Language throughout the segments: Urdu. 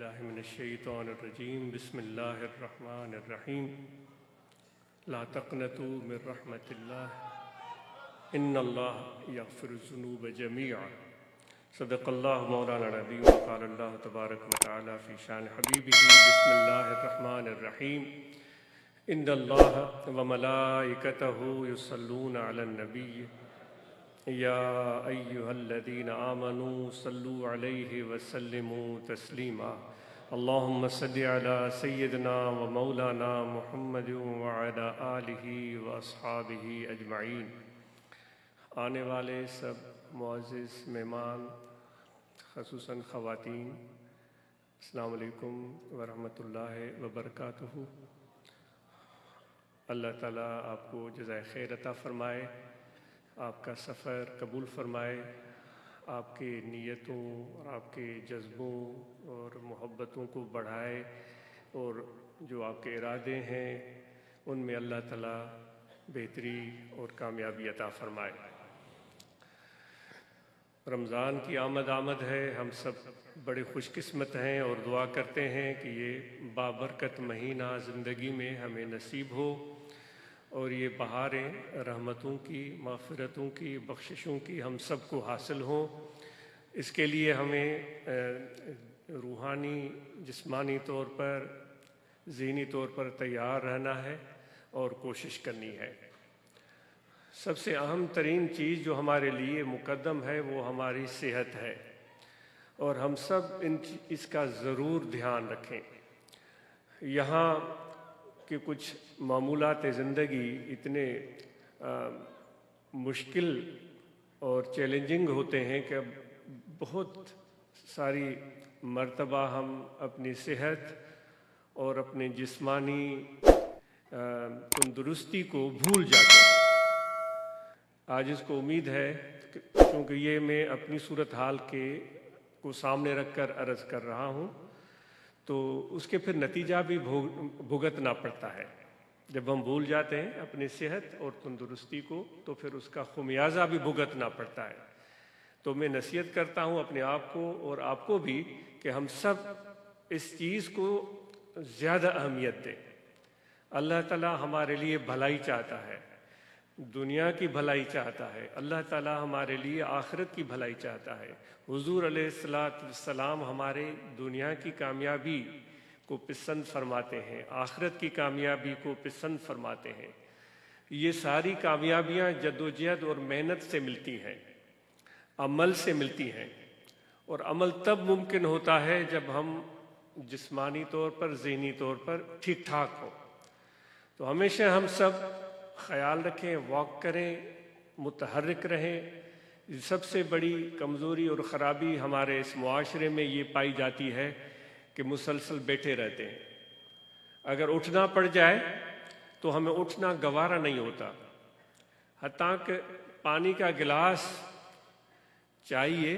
باللہ من الشیطان الرجیم بسم اللہ الرحمن الرحیم لا تقنطوا من رحمت اللہ ان اللہ یغفر الذنوب جميعا صدق اللہ مولانا نبی وقال اللہ تبارک و تعالی فی شان حبیبہ بسم اللہ الرحمن الرحیم ان اللہ وملائکتہ یصلون علی النبی یا ایہا الذین آمنوا صلوا علیہ وسلموا تسلیما اللہم صل علی سیدنا و مولانا محمد وعلی آلہ واصحابہ اجمعین۔ آنے والے سب معزز مہمان خصوصاً خواتین، السلام علیکم ورحمۃ اللہ وبرکاتہ۔ اللہ تعالیٰ آپ کو جزائے خیر عطا فرمائے، آپ کا سفر قبول فرمائے، آپ کے نیتوں اور آپ کے جذبوں اور محبتوں کو بڑھائے، اور جو آپ کے ارادے ہیں ان میں اللہ تعالیٰ بہتری اور کامیابی عطا فرمائے۔ رمضان کی آمد ہے، ہم سب بڑے خوش قسمت ہیں اور دعا کرتے ہیں کہ یہ بابرکت مہینہ زندگی میں ہمیں نصیب ہو، اور یہ بہاریں رحمتوں کی، مغفرتوں کی، بخششوں کی ہم سب کو حاصل ہوں۔ اس کے لیے ہمیں روحانی، جسمانی طور پر، ذہنی طور پر تیار رہنا ہے اور کوشش کرنی ہے۔ سب سے اہم ترین چیز جو ہمارے لیے مقدم ہے وہ ہماری صحت ہے، اور ہم سب اس کا ضرور دھیان رکھیں۔ یہاں کہ کچھ معمولات زندگی اتنے مشکل اور چیلنجنگ ہوتے ہیں کہ بہت ساری مرتبہ ہم اپنی صحت اور اپنے جسمانی تندرستی کو بھول جاتے ہیں۔ آج اس کو امید ہے کیونکہ یہ میں اپنی صورتحال کو سامنے رکھ کر عرض کر رہا ہوں، تو اس کے پھر نتیجہ بھی بھگتنا پڑتا ہے۔ جب ہم بھول جاتے ہیں اپنی صحت اور تندرستی کو تو پھر اس کا خمیازہ بھی بھگتنا پڑتا ہے۔ تو میں نصیحت کرتا ہوں اپنے آپ کو اور آپ کو بھی کہ ہم سب اس چیز کو زیادہ اہمیت دیں۔ اللہ تعالیٰ ہمارے لیے بھلائی چاہتا ہے، دنیا کی بھلائی چاہتا ہے، اللہ تعالیٰ ہمارے لیے آخرت کی بھلائی چاہتا ہے۔ حضور علیہ السلام ہمارے دنیا کی کامیابی کو پسند فرماتے ہیں، آخرت کی کامیابی کو پسند فرماتے ہیں۔ یہ ساری کامیابیاں جدوجہد اور محنت سے ملتی ہیں، عمل سے ملتی ہیں، اور عمل تب ممکن ہوتا ہے جب ہم جسمانی طور پر، ذہنی طور پر ٹھیک ٹھاک ہوں۔ تو ہمیشہ ہم سب خیال رکھیں، واک کریں، متحرک رہیں۔ سب سے بڑی کمزوری اور خرابی ہمارے اس معاشرے میں یہ پائی جاتی ہے کہ مسلسل بیٹھے رہتے ہیں۔ اگر اٹھنا پڑ جائے تو ہمیں اٹھنا گوارا نہیں ہوتا، حتیٰ کہ پانی کا گلاس چاہیے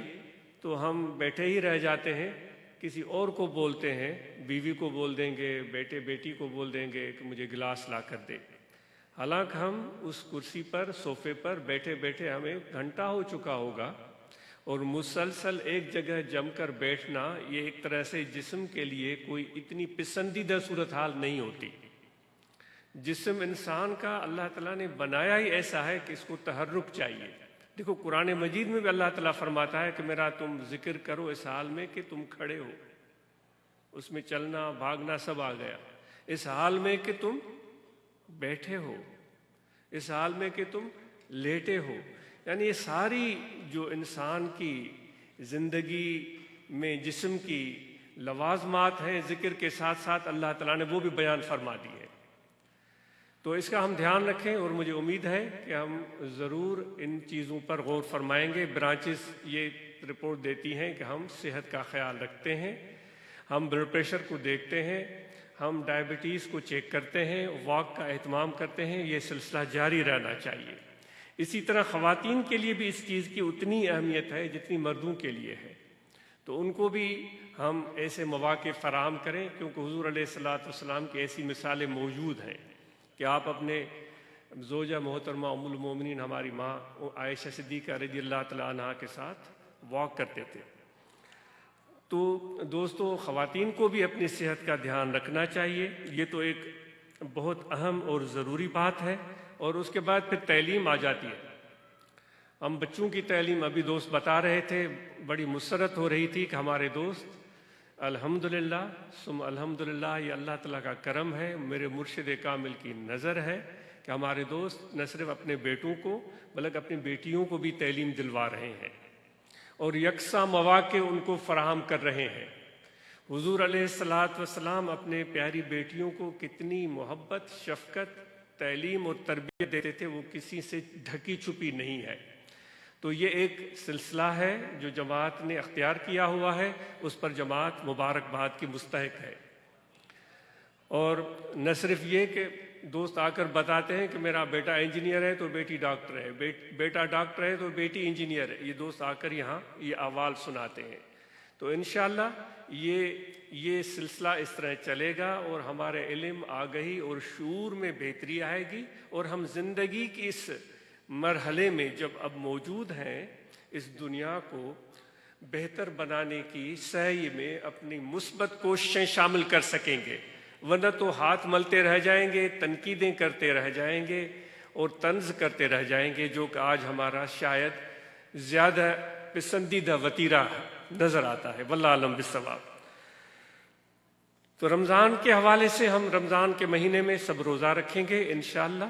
تو ہم بیٹھے ہی رہ جاتے ہیں، کسی اور کو بولتے ہیں، بیوی کو بول دیں گے، بیٹے بیٹی کو بول دیں گے کہ مجھے گلاس لا کر دے، حالانکہ ہم اس کرسی پر، صوفے پر بیٹھے بیٹھے ہمیں گھنٹہ ہو چکا ہوگا، اور مسلسل ایک جگہ جم کر بیٹھنا یہ ایک طرح سے جسم کے لیے کوئی اتنی پسندیدہ صورتحال نہیں ہوتی۔ جسم انسان کا اللہ تعالیٰ نے بنایا ہی ایسا ہے کہ اس کو تحرک چاہیے۔ دیکھو قرآن مجید میں بھی اللہ تعالیٰ فرماتا ہے کہ میرا تم ذکر کرو اس حال میں کہ تم کھڑے ہو، اس میں چلنا بھاگنا سب آ گیا، اس حال میں کہ تم بیٹھے ہو، اس حال میں کہ تم لیٹے ہو۔ یعنی یہ ساری جو انسان کی زندگی میں جسم کی لوازمات ہیں، ذکر کے ساتھ ساتھ اللہ تعالیٰ نے وہ بھی بیان فرما دی ہے۔ تو اس کا ہم دھیان رکھیں، اور مجھے امید ہے کہ ہم ضرور ان چیزوں پر غور فرمائیں گے۔ برانچز یہ رپورٹ دیتی ہیں کہ ہم صحت کا خیال رکھتے ہیں، ہم بلڈ پریشر کو دیکھتے ہیں، ہم ڈائبٹیز کو چیک کرتے ہیں، واک کا اہتمام کرتے ہیں۔ یہ سلسلہ جاری رہنا چاہیے۔ اسی طرح خواتین کے لیے بھی اس چیز کی اتنی اہمیت ہے جتنی مردوں کے لیے ہے، تو ان کو بھی ہم ایسے مواقع فراہم کریں، کیونکہ حضور علیہ السلام کی ایسی مثالیں موجود ہیں کہ آپ اپنے زوجہ محترمہ ام المومنین ہماری ماں عائشہ صدیقہ رضی اللہ تعالیٰ عنہا کے ساتھ واک کرتے تھے۔ تو دوستو خواتین کو بھی اپنی صحت کا دھیان رکھنا چاہیے، یہ تو ایک بہت اہم اور ضروری بات ہے۔ اور اس کے بعد پھر تعلیم آ جاتی ہے۔ ہم بچوں کی تعلیم، ابھی دوست بتا رہے تھے، بڑی مسرت ہو رہی تھی کہ ہمارے دوست الحمدللہ ثم الحمدللہ، یہ اللہ تعالیٰ کا کرم ہے، میرے مرشد کامل کی نظر ہے کہ ہمارے دوست نہ صرف اپنے بیٹوں کو بلکہ اپنی بیٹیوں کو بھی تعلیم دلوا رہے ہیں اور یکساں مواقع ان کو فراہم کر رہے ہیں۔ حضور علیہ الصلاۃ والسلام اپنے پیاری بیٹیوں کو کتنی محبت، شفقت، تعلیم اور تربیت دیتے تھے، وہ کسی سے ڈھکی چھپی نہیں ہے۔ تو یہ ایک سلسلہ ہے جو جماعت نے اختیار کیا ہوا ہے، اس پر جماعت مبارکباد کی مستحق ہے۔ اور نہ صرف یہ کہ دوست آ کر بتاتے ہیں کہ میرا بیٹا انجینئر ہے تو بیٹی ڈاکٹر ہے، بیٹا ڈاکٹر ہے تو بیٹی انجینئر ہے، یہ دوست آ کر یہاں یہ احوال سناتے ہیں۔ تو انشاءاللہ یہ سلسلہ اس طرح چلے گا اور ہمارے علم، آگہی اور شعور میں بہتری آئے گی، اور ہم زندگی کی اس مرحلے میں جب اب موجود ہیں، اس دنیا کو بہتر بنانے کی سعی میں اپنی مثبت کوششیں شامل کر سکیں گے، ورنہ تو ہاتھ ملتے رہ جائیں گے، تنقیدیں کرتے رہ جائیں گے اور طنز کرتے رہ جائیں گے، جو کہ آج ہمارا شاید زیادہ پسندیدہ وتیرہ نظر آتا ہے، واللہ اعلم بالصواب۔ تو رمضان کے حوالے سے ہم رمضان کے مہینے میں سب روزہ رکھیں گے انشاءاللہ،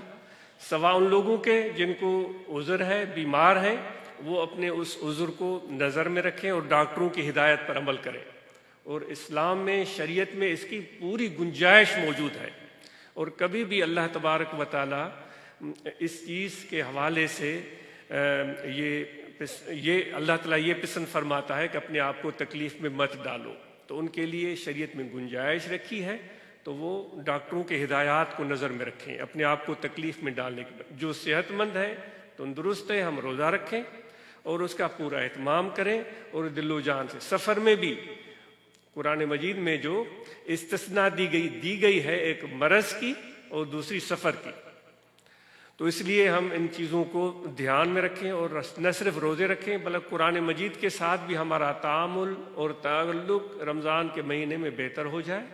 سوا ان لوگوں کے جن کو عذر ہے، بیمار ہیں، وہ اپنے اس عذر کو نظر میں رکھیں اور ڈاکٹروں کی ہدایت پر عمل کریں۔ اور اسلام میں، شریعت میں اس کی پوری گنجائش موجود ہے، اور کبھی بھی اللہ تبارک و تعالی اس چیز کے حوالے سے یہ اللہ تعالیٰ یہ پسند فرماتا ہے کہ اپنے آپ کو تکلیف میں مت ڈالو، تو ان کے لیے شریعت میں گنجائش رکھی ہے، تو وہ ڈاکٹروں کے ہدایات کو نظر میں رکھیں اپنے آپ کو تکلیف میں ڈالنے کے بعد۔ جو صحت مند ہے، تندرست ہے، ہم روزہ رکھیں اور اس کا پورا اہتمام کریں، اور دل و جان سے۔ سفر میں بھی قرآن مجید میں جو استثناء دی گئی ہے، ایک مرض کی اور دوسری سفر کی، تو اس لیے ہم ان چیزوں کو دھیان میں رکھیں اور نہ صرف روزے رکھیں بلکہ قرآن مجید کے ساتھ بھی ہمارا تعامل اور تعلق رمضان کے مہینے میں بہتر ہو جائے،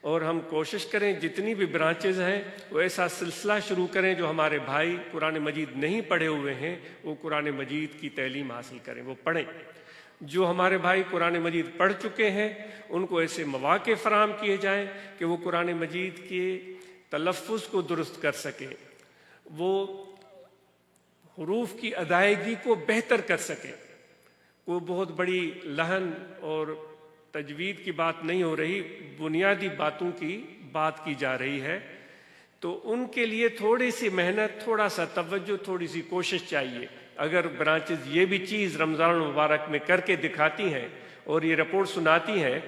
اور ہم کوشش کریں جتنی بھی برانچز ہیں وہ ایسا سلسلہ شروع کریں جو ہمارے بھائی قرآن مجید نہیں پڑھے ہوئے ہیں وہ قرآن مجید کی تعلیم حاصل کریں، وہ پڑھیں۔ جو ہمارے بھائی قرآن مجید پڑھ چکے ہیں ان کو ایسے مواقع فراہم کیے جائیں کہ وہ قرآن مجید کے تلفظ کو درست کر سکیں، وہ حروف کی ادائیگی کو بہتر کر سکیں۔ وہ بہت بڑی لحن اور تجوید کی بات نہیں ہو رہی، بنیادی باتوں کی بات کی جا رہی ہے، تو ان کے لیے تھوڑی سی محنت، تھوڑا سا توجہ، تھوڑی سی کوشش چاہیے۔ اگر برانچز یہ بھی چیز رمضان المبارک میں کر کے دکھاتی ہیں اور یہ رپورٹ سناتی ہیں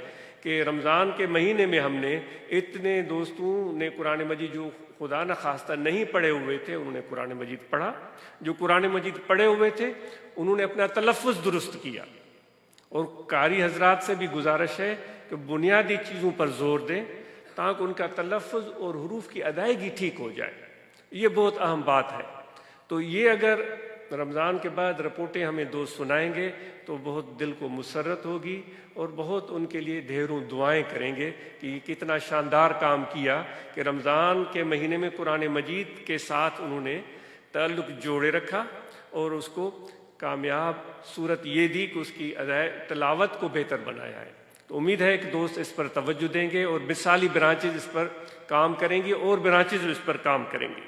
کہ رمضان کے مہینے میں ہم نے اتنے دوستوں نے قرآن مجید جو خدا نخواستہ نہیں پڑھے ہوئے تھے انہوں نے قرآن مجید پڑھا، جو قرآن مجید پڑھے ہوئے تھے انہوں نے اپنا تلفظ درست کیا، اور قاری حضرات سے بھی گزارش ہے کہ بنیادی چیزوں پر زور دیں تاکہ ان کا تلفظ اور حروف کی ادائیگی ٹھیک ہو جائے، یہ بہت اہم بات ہے۔ تو یہ اگر رمضان کے بعد رپورٹیں ہمیں دوست سنائیں گے تو بہت دل کو مسرت ہوگی، اور بہت ان کے لیے ڈھیروں دعائیں کریں گے کہ یہ کتنا شاندار کام کیا کہ رمضان کے مہینے میں قرآن مجید کے ساتھ انہوں نے تعلق جوڑے رکھا اور اس کو کامیاب صورت یہ دی کہ اس کی تلاوت کو بہتر بنایا ہے۔ تو امید ہے کہ دوست اس پر توجہ دیں گے اور مثالی برانچز اس پر کام کریں گی اور برانچز اس پر کام کریں گی۔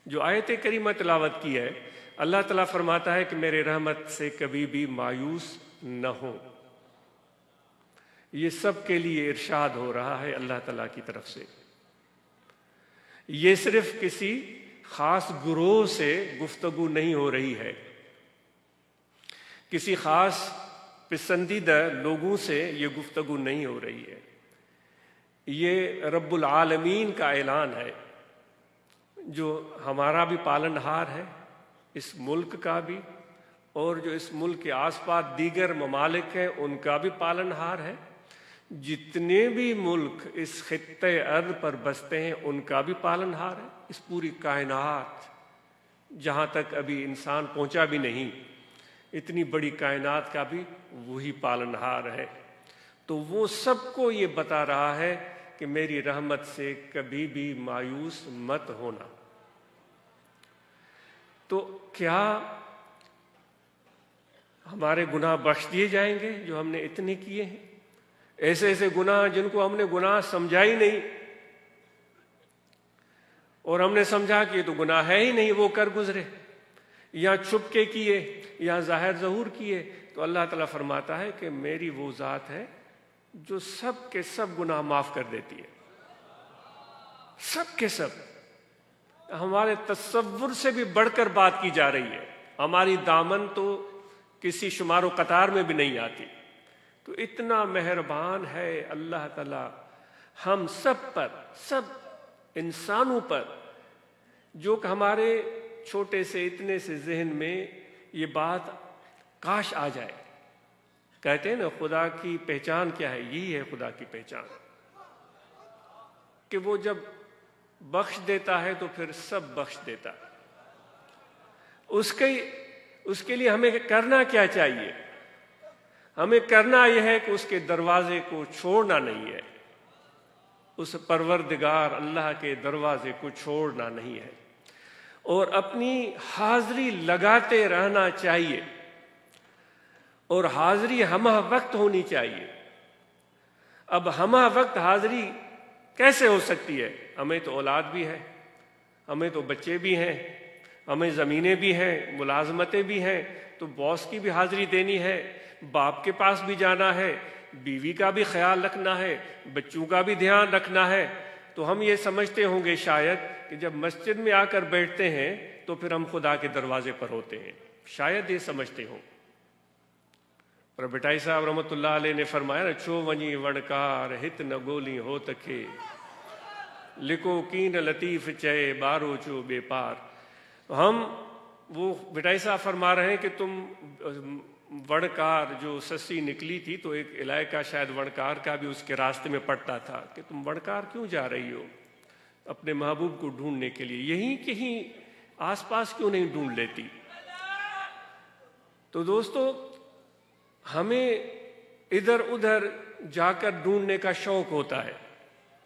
جو آیت کریمہ تلاوت کی ہے، اللہ تعالیٰ فرماتا ہے کہ میرے رحمت سے کبھی بھی مایوس نہ ہو، یہ سب کے لیے ارشاد ہو رہا ہے اللہ تعالیٰ کی طرف سے۔ یہ صرف کسی خاص گروہ سے گفتگو نہیں ہو رہی ہے، کسی خاص پسندیدہ لوگوں سے یہ گفتگو نہیں ہو رہی ہے، یہ رب العالمین کا اعلان ہے، جو ہمارا بھی پالنہار ہے، اس ملک کا بھی، اور جو اس ملک کے آس پاس دیگر ممالک ہیں ان کا بھی پالنہار ہے، جتنے بھی ملک اس خطے ارض پر بستے ہیں ان کا بھی پالنہار ہے، اس پوری کائنات جہاں تک ابھی انسان پہنچا بھی نہیں، اتنی بڑی کائنات کا بھی وہی پالنہار ہے۔ تو وہ سب کو یہ بتا رہا ہے کہ میری رحمت سے کبھی بھی مایوس مت ہونا۔ تو کیا ہمارے گناہ بخش دیے جائیں گے جو ہم نے اتنے کیے ہیں؟ ایسے ایسے گناہ جن کو ہم نے گناہ سمجھا ہی نہیں، اور ہم نے سمجھا کہ یہ تو گناہ ہے ہی نہیں، وہ کر گزرے، یا چھپ کے کیے یا ظاہر ظہور کیے، تو اللہ تعالیٰ فرماتا ہے کہ میری وہ ذات ہے جو سب کے سب گناہ معاف کر دیتی ہے، سب کے سب۔ ہمارے تصور سے بھی بڑھ کر بات کی جا رہی ہے، ہماری دامن تو کسی شمار و قطار میں بھی نہیں آتی۔ تو اتنا مہربان ہے اللہ تعالیٰ ہم سب پر، سب انسانوں پر، جو کہ ہمارے چھوٹے سے اتنے سے ذہن میں یہ بات کاش آ جائے۔ کہتے ہیں نا خدا کی پہچان کیا ہے؟ یہی ہے خدا کی پہچان، کہ وہ جب بخش دیتا ہے تو پھر سب بخش دیتا ہے۔ اس کے لیے ہمیں کرنا کیا چاہیے؟ ہمیں کرنا یہ ہے کہ اس کے دروازے کو چھوڑنا نہیں ہے، اس پروردگار اللہ کے دروازے کو چھوڑنا نہیں ہے، اور اپنی حاضری لگاتے رہنا چاہیے، اور حاضری ہمہ وقت ہونی چاہیے۔ اب ہمہ وقت حاضری کیسے ہو سکتی ہے؟ ہمیں تو اولاد بھی ہے، ہمیں تو بچے بھی ہیں، ہمیں زمینیں بھی ہیں، ملازمتیں بھی ہیں، تو باس کی بھی حاضری دینی ہے، باپ کے پاس بھی جانا ہے، بیوی کا بھی خیال رکھنا ہے، بچوں کا بھی دھیان رکھنا ہے۔ تو ہم یہ سمجھتے ہوں گے شاید کہ جب مسجد میں آ کر بیٹھتے ہیں تو پھر ہم خدا کے دروازے پر ہوتے ہیں، شاید یہ سمجھتے ہوں۔ اور بٹائی صاحب رحمۃ اللہ علیہ نے فرمایا نا، چھو ونی وڑکار ہت نہ گولی ہو تکے، لکھو کین لطیف چے بارو چو بے پار۔ ہم وہ بٹائی صاحب فرما رہے ہیں کہ تم وڑکار جو سسی نکلی تھی، تو ایک علاقہ شاید وڑکار کا بھی اس کے راستے میں پڑتا تھا کہ تم وڑکار کیوں جا رہی ہو اپنے محبوب کو ڈھونڈنے کے لیے، یہیں کہیں آس پاس کیوں نہیں ڈھونڈ لیتی؟ تو دوستو، ہمیں ادھر ادھر جا کر ڈھونڈنے کا شوق ہوتا ہے،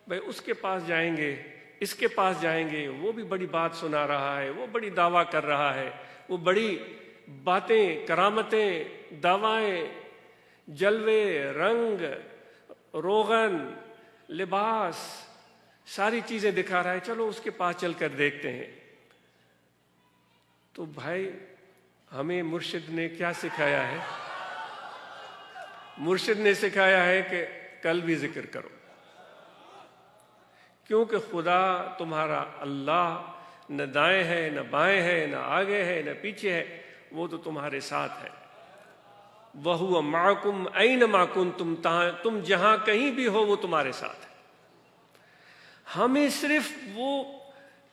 بھائی اس کے پاس جائیں گے، اس کے پاس جائیں گے، وہ بھی بڑی بات سنا رہا ہے، وہ بڑی دعویٰ کر رہا ہے، وہ بڑی باتیں، کرامتیں، دعوائیں، جلوے، رنگ، روغن، لباس، ساری چیزیں دکھا رہا ہے، چلو اس کے پاس چل کر دیکھتے ہیں۔ تو بھائی ہمیں مرشد نے کیا سکھایا ہے؟ مرشد نے سکھایا ہے کہ کل بھی ذکر کرو، کیونکہ خدا تمہارا اللہ نہ دائیں ہے، نہ بائیں ہے، نہ آگے ہے، نہ پیچھے ہے، وہ تو تمہارے ساتھ ہے۔ وَهُوَ مَعَكُمْ أَيْنَمَا كُنْتُمْ، تم جہاں کہیں بھی ہو وہ تمہارے ساتھ ہے۔ ہمیں صرف وہ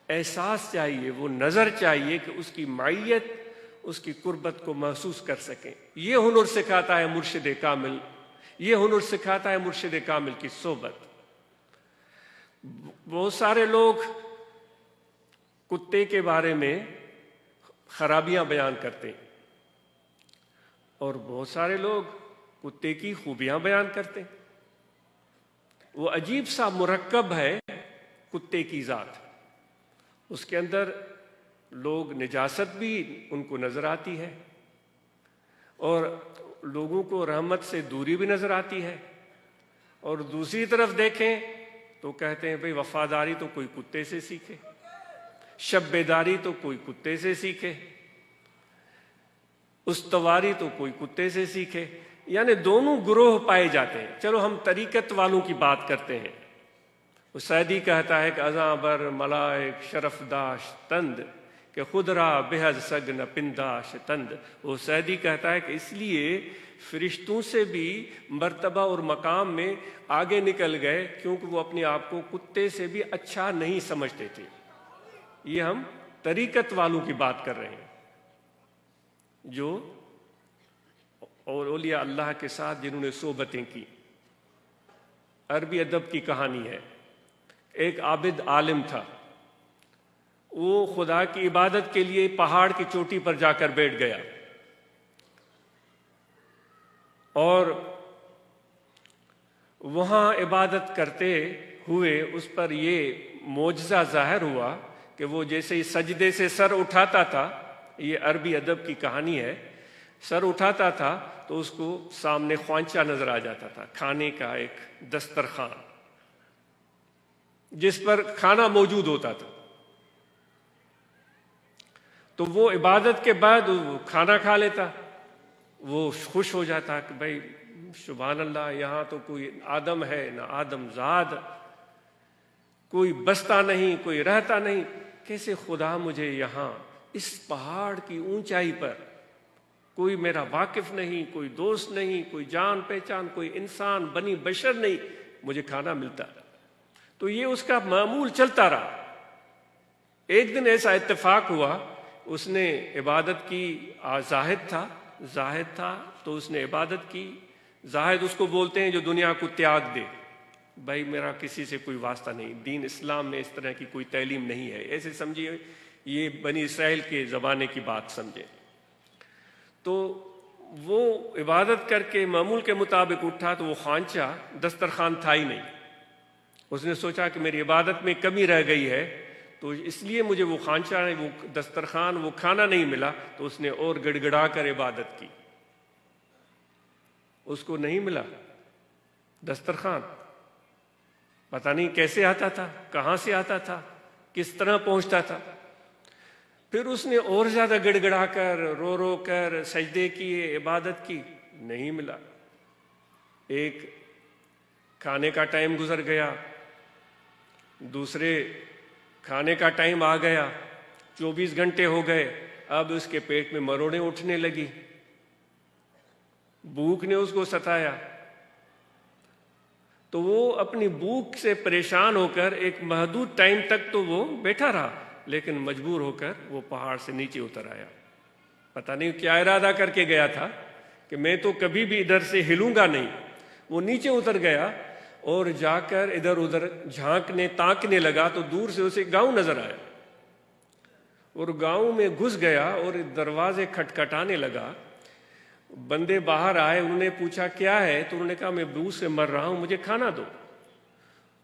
احساس چاہیے، وہ نظر چاہیے کہ اس کی معیت، اس کی قربت کو محسوس کر سکیں۔ یہ ہنر سکھاتا ہے مرشد کامل، یہ ہنر سکھاتا ہے مرشد کامل کی صحبت۔ بہت سارے لوگ کتے کے بارے میں خرابیاں بیان کرتے ہیں، اور بہت سارے لوگ کتے کی خوبیاں بیان کرتے ہیں۔ وہ عجیب سا مرکب ہے کتے کی ذات، اس کے اندر لوگ نجاست بھی ان کو نظر آتی ہے، اور لوگوں کو رحمت سے دوری بھی نظر آتی ہے، اور دوسری طرف دیکھیں تو کہتے ہیں بھئی وفاداری تو کوئی کتے سے سیکھے، شب بیداری تو کوئی کتے سے سیکھے، استواری تو کوئی کتے سے سیکھے، یعنی دونوں گروہ پائے جاتے ہیں۔ چلو ہم طریقت والوں کی بات کرتے ہیں۔ وہ سعدی کہتا ہے کہ ازاں بر ملائک شرف داش تند، کہ خود را بہز سگ نہ پنداش تند۔ وہ سعدی کہتا ہے کہ اس لیے فرشتوں سے بھی مرتبہ اور مقام میں آگے نکل گئے، کیونکہ وہ اپنے آپ کو کتے سے بھی اچھا نہیں سمجھتے تھے۔ یہ ہم طریقت والوں کی بات کر رہے ہیں، جو اور اولیاء اللہ کے ساتھ جنہوں نے صحبتیں کی۔ عربی ادب کی کہانی ہے، ایک عابد عالم تھا، وہ خدا کی عبادت کے لیے پہاڑ کی چوٹی پر جا کر بیٹھ گیا، اور وہاں عبادت کرتے ہوئے اس پر یہ معجزہ ظاہر ہوا کہ وہ جیسے ہی سجدے سے سر اٹھاتا تھا، یہ عربی ادب کی کہانی ہے، سر اٹھاتا تھا تو اس کو سامنے خوانچہ نظر آ جاتا تھا، کھانے کا ایک دسترخوان جس پر کھانا موجود ہوتا تھا۔ تو وہ عبادت کے بعد وہ کھانا کھا لیتا، وہ خوش ہو جاتا کہ بھائی سبحان اللہ، یہاں تو کوئی آدم ہے نہ آدم زاد، کوئی بستا نہیں، کوئی رہتا نہیں، کیسے خدا مجھے یہاں اس پہاڑ کی اونچائی پر، کوئی میرا واقف نہیں، کوئی دوست نہیں، کوئی جان پہچان، کوئی انسان بنی بشر نہیں، مجھے کھانا ملتا۔ تو یہ اس کا معمول چلتا رہا۔ ایک دن ایسا اتفاق ہوا، اس نے عبادت کی، زاہد تھا تو اس نے عبادت کی۔ زاہد اس کو بولتے ہیں جو دنیا کو تیاگ دے، بھائی میرا کسی سے کوئی واسطہ نہیں، دین اسلام میں اس طرح کی کوئی تعلیم نہیں ہے، ایسے سمجھیے، یہ بنی اسرائیل کے زمانے کی بات سمجھے۔ تو وہ عبادت کر کے معمول کے مطابق اٹھا تو وہ خوانچہ دسترخوان تھا ہی نہیں۔ اس نے سوچا کہ میری عبادت میں کمی رہ گئی ہے، تو اس لیے مجھے وہ خوانچہ، وہ دسترخوان، وہ کھانا نہیں ملا، تو اس نے اور گڑ گڑا کر عبادت کی۔ اس کو نہیں ملا دسترخوان، پتہ نہیں کیسے آتا تھا، کہاں سے آتا تھا، کس طرح پہنچتا تھا۔ پھر اس نے اور زیادہ گڑ گڑا کر، رو رو کر سجدے کیے، عبادت کی، نہیں ملا۔ ایک کھانے کا ٹائم گزر گیا، دوسرے کھانے کا ٹائم آ گیا، 24 گھنٹے ہو گئے، اب اس کے پیٹ میں مروڑیں اٹھنے لگی، بھوک نے اس کو ستایا۔ تو وہ اپنی بھوک سے پریشان ہو کر ایک محدود ٹائم تک تو وہ بیٹھا رہا، لیکن مجبور ہو کر وہ پہاڑ سے نیچے اتر آیا۔ پتہ نہیں کیا ارادہ کر کے گیا تھا کہ میں تو کبھی بھی ادھر سے ہلوں گا نہیں۔ وہ نیچے اتر گیا اور جا کر ادھر ادھر جھانکنے تاکنے لگا تو دور سے اسے گاؤں نظر آیا، اور گاؤں میں گھس گیا اور دروازے کھٹکھٹانے لگا۔ بندے باہر آئے، انہوں نے پوچھا کیا ہے، تو انہوں نے کہا میں بھوک سے مر رہا ہوں، مجھے کھانا دو۔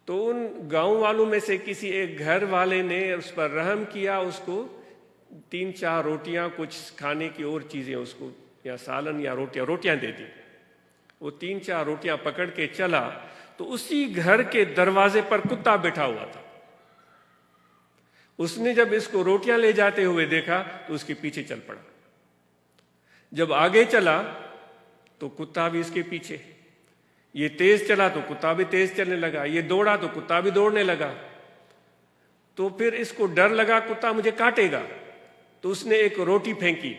تو ان گاؤں والوں میں سے کسی ایک گھر والے نے اس پر رحم کیا، اس کو 3-4 روٹیاں، کچھ کھانے کی اور چیزیں اس کو، یا سالن یا روٹیاں دے دی۔ وہ 3-4 روٹیاں پکڑ کے چلا تو اسی گھر کے دروازے پر کتا بیٹھا ہوا تھا۔ اس نے جب اس کو روٹیاں لے جاتے ہوئے دیکھا تو اس کے پیچھے چل پڑا۔ جب آگے چلا تو کتا بھی اس کے پیچھے، یہ تیز چلا تو کتا بھی تیز چلنے لگا، یہ دوڑا تو کتا بھی دوڑنے لگا۔ تو پھر اس کو ڈر لگا کتا مجھے کاٹے گا، تو اس نے ایک روٹی پھینکی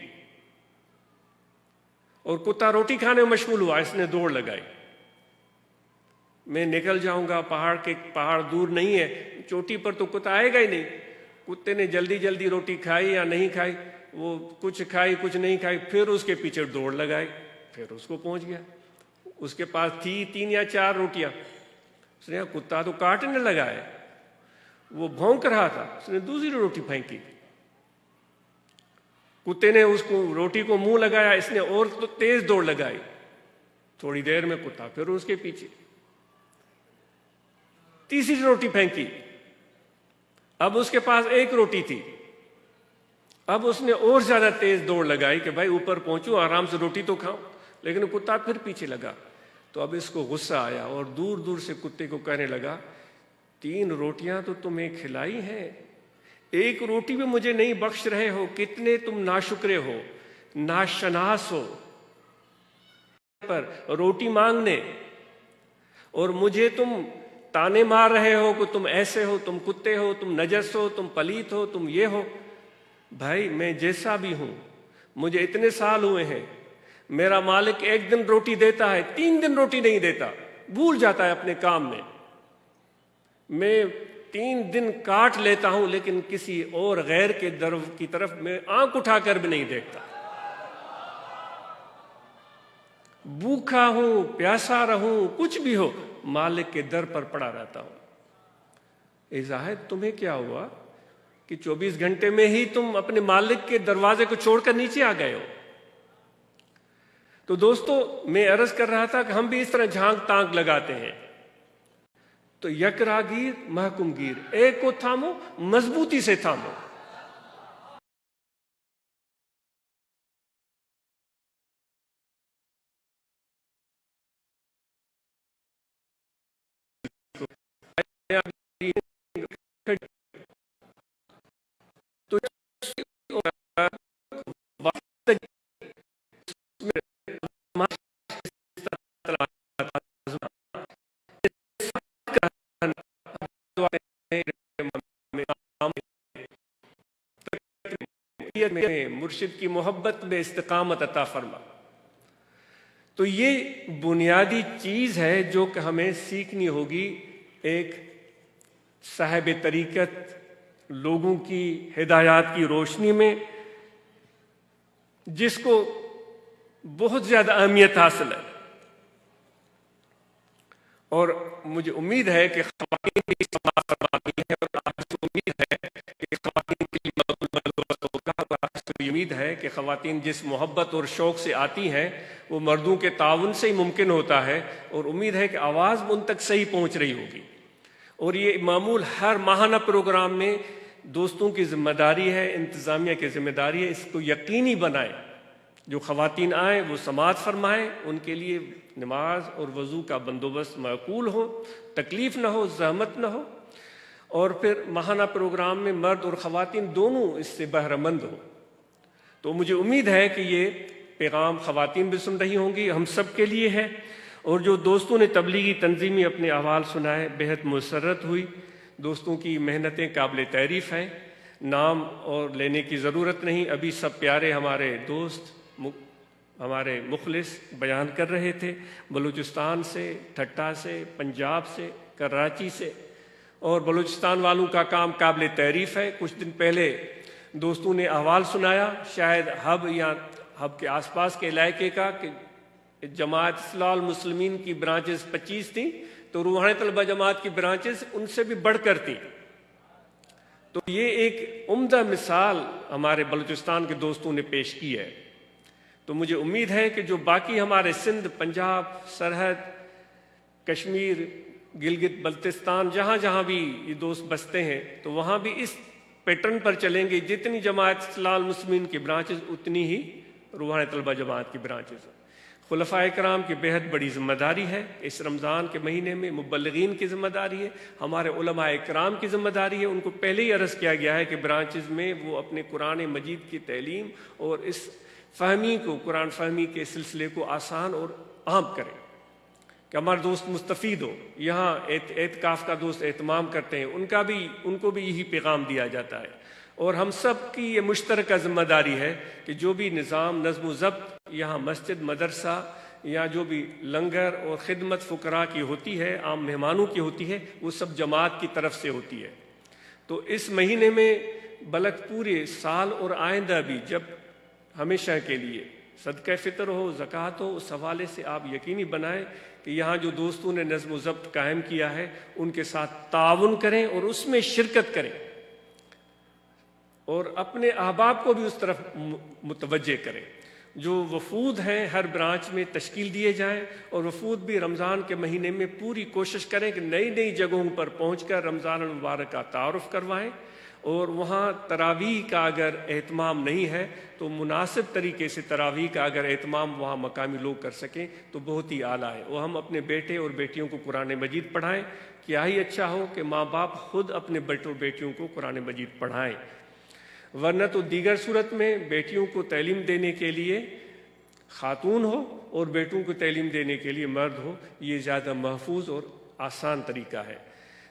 اور کتا روٹی کھانے میں مشغول ہوا، اس نے دوڑ لگائی، میں نکل جاؤں گا، پہاڑ دور نہیں ہے، چوٹی پر تو کتا آئے گا ہی نہیں۔ کتے نے جلدی جلدی روٹی کھائی یا نہیں کھائی، وہ کچھ کھائی کچھ نہیں کھائی، پھر اس کے پیچھے دوڑ لگائی، پھر اس کو پہنچ گیا۔ اس کے پاس تھی 3 یا 4 روٹیاں، اس نے کہا کتا تو کاٹنے لگا ہے، وہ بھونک رہا تھا، اس نے دوسری روٹی پھینکی، کتے نے اس کو روٹی کو منہ لگایا، اس نے اور تو تیز دوڑ لگائی، تھوڑی دیر میں کتا پھر اس کے پیچھے، تیسری روٹی پھینکی، اب اس کے پاس 1 روٹی تھی، اب اس نے اور زیادہ تیز دوڑ لگائی کہ بھائی اوپر پہنچوں، آرام سے روٹی تو کھاؤں، لیکن کتا پھر پیچھے لگا۔ تو اب اس کو غصہ آیا اور دور دور سے کتے کو کہنے لگا 3 روٹیاں تو تمہیں کھلائی ہیں، 1 روٹی بھی مجھے نہیں بخش رہے ہو، کتنے تم ناشکرے ہو، ناشناس ہو، پر روٹی مانگنے، اور مجھے تم تانے مار رہے ہو کہ تم ایسے ہو، تم کتے ہو، تم نجس ہو، تم پلیت ہو، تم یہ ہو۔ بھائی میں جیسا بھی ہوں، مجھے اتنے سال ہوئے ہیں، میرا مالک 1 دن روٹی دیتا ہے، 3 دن روٹی نہیں دیتا، بھول جاتا ہے اپنے کام میں 3 دن کاٹ لیتا ہوں، لیکن کسی اور غیر کے در کی طرف میں آنکھ اٹھا کر بھی نہیں دیکھتا، بھوکا ہوں، پیاسا رہوں، کچھ بھی ہو، مالک کے در پر پڑا رہتا ہوں۔ اے زاہد تمہیں کیا ہوا کہ 24 گھنٹے میں ہی تم اپنے مالک کے دروازے کو چھوڑ کر نیچے آ گئے ہو؟ تو دوستو میں عرض کر رہا تھا کہ ہم بھی اس طرح جھانک تانک لگاتے ہیں، تو یک راگیر محکم گیر، ایک کو تھامو مضبوطی سے تھامو. مرشد کی محبت میں استقامت عطا فرما. تو یہ بنیادی چیز ہے جو کہ ہمیں سیکھنی ہوگی ایک صاحب طریقت لوگوں کی ہدایات کی روشنی میں، جس کو بہت زیادہ اہمیت حاصل ہے. اور مجھے امید ہے کہ خواتین بھی سماعت فرماتی ہیں، اور آج امید ہے کہ خواتین کے لیے بندوبست ہوگا. اور امید ہے کہ خواتین جس محبت اور شوق سے آتی ہیں وہ مردوں کے تعاون سے ہی ممکن ہوتا ہے، اور امید ہے کہ آواز ان تک صحیح پہنچ رہی ہوگی. اور یہ معمول ہر ماہانہ پروگرام میں دوستوں کی ذمہ داری ہے، انتظامیہ کی ذمہ داری ہے، اس کو یقینی بنائیں جو خواتین آئیں وہ سماعت فرمائیں، ان کے لیے نماز اور وضو کا بندوبست معقول ہو، تکلیف نہ ہو، زحمت نہ ہو، اور پھر ماہانہ پروگرام میں مرد اور خواتین دونوں اس سے بہرہ مند ہو. تو مجھے امید ہے کہ یہ پیغام خواتین بھی سن رہی ہوں گی، ہم سب کے لیے ہے. اور جو دوستوں نے تبلیغی تنظیمی اپنے احوال سنائے، بہت مسرت ہوئی. دوستوں کی محنتیں قابل تعریف ہیں، نام اور لینے کی ضرورت نہیں. ابھی سب پیارے ہمارے دوست، ہمارے مخلص بیان کر رہے تھے، بلوچستان سے، ٹھٹا سے، پنجاب سے، کراچی سے. اور بلوچستان والوں کا کام قابل تعریف ہے. کچھ دن پہلے دوستوں نے احوال سنایا، شاید ہب یا ہب کے آس پاس کے علاقے کا، کہ جماعت اصلاح المسلمین کی برانچز 25 تھیں، تو روحانی طلبہ جماعت کی برانچز ان سے بھی بڑھ کر تھیں. تو یہ ایک عمدہ مثال ہمارے بلوچستان کے دوستوں نے پیش کی ہے. تو مجھے امید ہے کہ جو باقی ہمارے سندھ، پنجاب، سرحد، کشمیر، گلگت بلتستان، جہاں جہاں بھی یہ دوست بستے ہیں، تو وہاں بھی اس پیٹرن پر چلیں گے. جتنی جماعت اصلاح المسلمین کی برانچز اتنی ہی روحانی طلبہ جماعت کی برانچز. خلفائے کرام کی بہت بڑی ذمہ داری ہے. اس رمضان کے مہینے میں مبلغین کی ذمہ داری ہے، ہمارے علماء کرام کی ذمہ داری ہے. ان کو پہلے ہی عرض کیا گیا ہے کہ برانچز میں وہ اپنے قرآن مجید کی تعلیم اور اس فہمی کو، قرآن فہمی کے سلسلے کو آسان اور عام کریں کہ ہمارے دوست مستفید ہو. یہاں اعتکاف کا دوست اہتمام کرتے ہیں، ان کو بھی یہی پیغام دیا جاتا ہے. اور ہم سب کی یہ مشترکہ ذمہ داری ہے کہ جو بھی نظام، نظم و ضبط یہاں مسجد، مدرسہ یا جو بھی لنگر اور خدمت فقراء کی ہوتی ہے، عام مہمانوں کی ہوتی ہے، وہ سب جماعت کی طرف سے ہوتی ہے. تو اس مہینے میں بلکہ پورے سال اور آئندہ بھی جب ہمیشہ کے لیے صدقہ فطر ہو، زکوٰۃ ہو، اس حوالے سے آپ یقینی بنائیں کہ یہاں جو دوستوں نے نظم و ضبط قائم کیا ہے ان کے ساتھ تعاون کریں اور اس میں شرکت کریں، اور اپنے احباب کو بھی اس طرف متوجہ کریں. جو وفود ہیں ہر برانچ میں تشکیل دیے جائیں، اور وفود بھی رمضان کے مہینے میں پوری کوشش کریں کہ نئی نئی جگہوں پر پہنچ کر رمضان المبارک کا تعارف کروائیں. اور وہاں تراویح کا اگر اہتمام نہیں ہے تو مناسب طریقے سے تراویح کا اگر اہتمام وہاں مقامی لوگ کر سکیں تو بہت ہی اعلیٰ ہے. وہ ہم اپنے بیٹے اور بیٹیوں کو قرآن مجید پڑھائیں. کیا ہی اچھا ہو کہ ماں باپ خود اپنے بیٹوں اور بیٹیوں کو قرآن مجید پڑھائیں. ورنہ تو دیگر صورت میں بیٹیوں کو تعلیم دینے کے لیے خاتون ہو اور بیٹوں کو تعلیم دینے کے لیے مرد ہو، یہ زیادہ محفوظ اور آسان طریقہ ہے.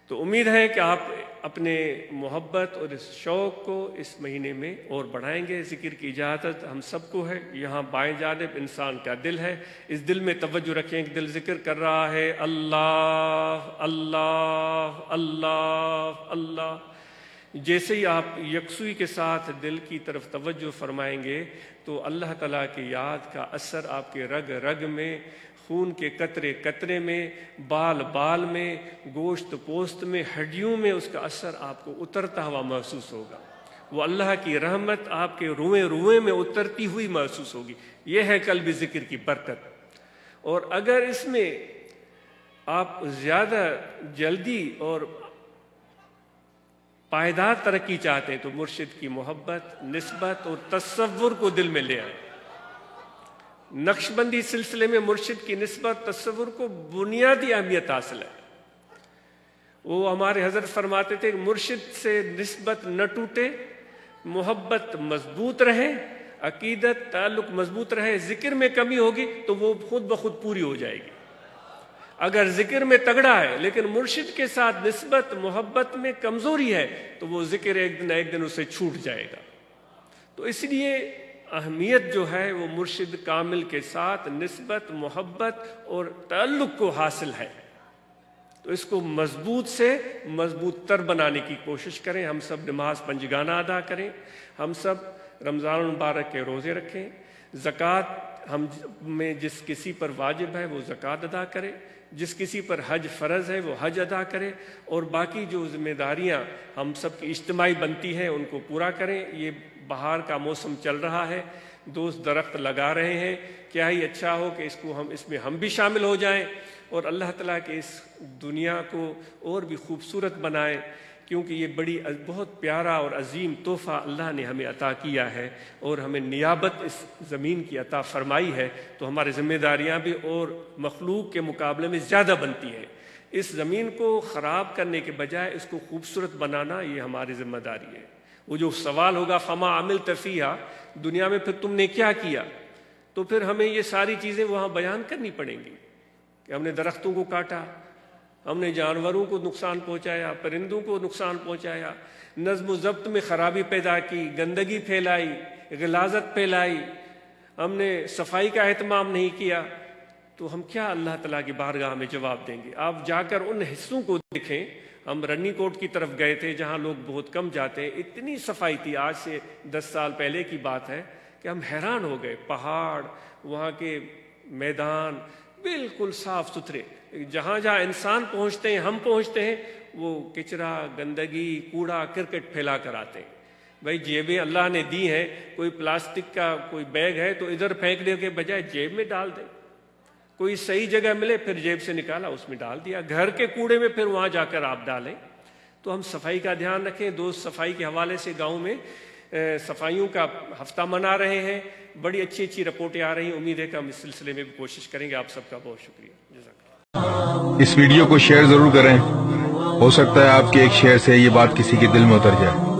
تو امید ہے کہ آپ اپنے محبت اور اس شوق کو اس مہینے میں اور بڑھائیں گے. ذکر کی اجازت ہم سب کو ہے. یہاں بائیں جانب انسان کا دل ہے، اس دل میں توجہ رکھیں کہ دل ذکر کر رہا ہے اللہ اللہ اللہ اللہ. جیسے ہی آپ یکسوئی کے ساتھ دل کی طرف توجہ فرمائیں گے تو اللہ تعالیٰ کی یاد کا اثر آپ کے رگ رگ میں، خون کے قطرے قطرے میں، بال بال میں، گوشت پوست میں، ہڈیوں میں اس کا اثر آپ کو اترتا ہوا محسوس ہوگا. وہ اللہ کی رحمت آپ کے روئیں روئیں میں اترتی ہوئی محسوس ہوگی. یہ ہے قلبی ذکر کی برکت. اور اگر اس میں آپ زیادہ جلدی اور پائیدار ترقی چاہتے ہیں تو مرشد کی محبت، نسبت اور تصور کو دل میں لے آئیں۔ نقش بندی سلسلے میں مرشد کی نسبت، تصور کو بنیادی اہمیت حاصل ہے۔ وہ ہمارے حضرت فرماتے تھے کہ مرشد سے نسبت نہ ٹوٹے، محبت مضبوط رہے، عقیدت تعلق مضبوط رہے، ذکر میں کمی ہوگی تو وہ خود بخود پوری ہو جائے گی۔ اگر ذکر میں تگڑا ہے لیکن مرشد کے ساتھ نسبت محبت میں کمزوری ہے تو وہ ذکر ایک دن ایک دن اسے چھوٹ جائے گا۔ تو اس لیے اہمیت جو ہے وہ مرشد کامل کے ساتھ نسبت محبت اور تعلق کو حاصل ہے۔ تو اس کو مضبوط سے مضبوط تر بنانے کی کوشش کریں۔ ہم سب نماز پنجگانہ ادا کریں، ہم سب رمضان المبارک کے روزے رکھیں، زکوٰۃ ہم میں جس کسی پر واجب ہے وہ زکوٰۃ ادا کرے، جس کسی پر حج فرض ہے وہ حج ادا کرے، اور باقی جو ذمہ داریاں ہم سب کی اجتماعی بنتی ہیں ان کو پورا کریں۔ یہ بہار کا موسم چل رہا ہے، دوست درخت لگا رہے ہیں، کیا ہی اچھا ہو کہ اس میں ہم بھی شامل ہو جائیں اور اللہ تعالیٰ کے اس دنیا کو اور بھی خوبصورت بنائیں، کیونکہ یہ بہت پیارا اور عظیم تحفہ اللہ نے ہمیں عطا کیا ہے اور ہمیں نیابت اس زمین کی عطا فرمائی ہے، تو ہماری ذمہ داریاں بھی اور مخلوق کے مقابلے میں زیادہ بنتی ہیں۔ اس زمین کو خراب کرنے کے بجائے اس کو خوبصورت بنانا یہ ہماری ذمہ داری ہے۔ وہ جو سوال ہوگا فما عملت فیہا، دنیا میں پھر تم نے کیا کیا، تو پھر ہمیں یہ ساری چیزیں وہاں بیان کرنی پڑیں گی کہ ہم نے درختوں کو کاٹا، ہم نے جانوروں کو نقصان پہنچایا، پرندوں کو نقصان پہنچایا، نظم و ضبط میں خرابی پیدا کی، گندگی پھیلائی، غلاظت پھیلائی، ہم نے صفائی کا اہتمام نہیں کیا، تو ہم کیا اللہ تعالیٰ کی بارگاہ میں جواب دیں گے؟ آپ جا کر ان حصوں کو دیکھیں۔ ہم رنی کوٹ کی طرف گئے تھے جہاں لوگ بہت کم جاتے ہیں، اتنی صفائی تھی، آج سے 10 سال پہلے کی بات ہے کہ ہم حیران ہو گئے۔ پہاڑ، وہاں کے میدان بالکل صاف ستھرے، جہاں جہاں انسان پہنچتے ہیں، ہم پہنچتے ہیں، وہ کچرا، گندگی، کوڑا کرکٹ پھیلا کر آتے ہیں۔ بھائی جیبیں اللہ نے دی ہیں، کوئی پلاسٹک کا کوئی بیگ ہے تو ادھر پھینکنے کے بجائے جیب میں ڈال دیں، کوئی صحیح جگہ ملے پھر جیب سے نکالا اس میں ڈال دیا، گھر کے کوڑے میں پھر وہاں جا کر آپ ڈالیں۔ تو ہم صفائی کا دھیان رکھیں۔ دوست صفائی کے حوالے سے گاؤں میں صفائیوں کا ہفتہ منا رہے ہیں، بڑی اچھی اچھی رپورٹیں آ رہی ہیں، امید ہے کہ ہم اس سلسلے میں بھی کوشش کریں گے۔ آپ سب کا بہت شکریہ، جزاک اللہ۔ اس ویڈیو کو شیئر ضرور کریں، ہو سکتا ہے آپ کے ایک شیئر سے یہ بات کسی کے دل میں اتر جائے۔